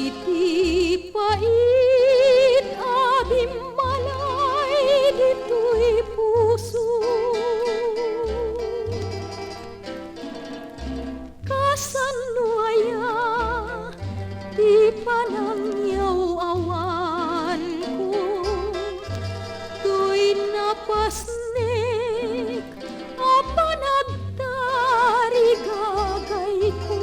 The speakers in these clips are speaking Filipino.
iti pait abim malay dito'y puso. Kasano aya di panangyaw awan ko, to'y napasnek apa nagtarigagay ko.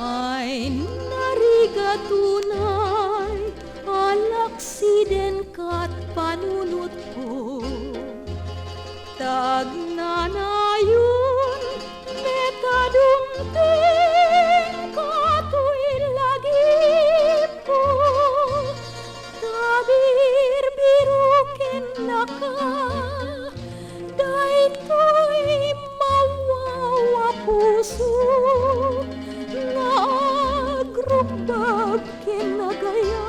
Ay nariga tunay alaksiden kat panunot ko, tagnanayon metadumting kato'y lagip ko, tabir birukin naka daytoy mawawa puso nga agrubag kinagaya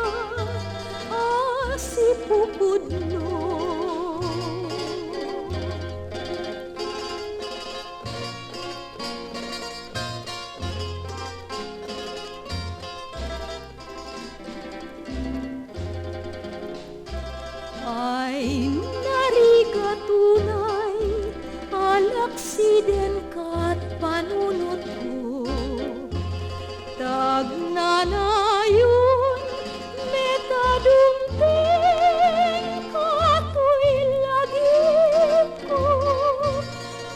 asipupudno. Ay nariga tunay alaksiden kat panunot ko, tagnanayon metadumting kato'y lagip ko,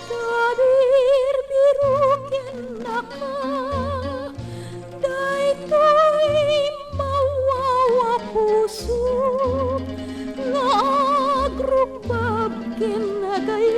tabir birukin naka daytoy mawawa puso nga agrubag kinagaya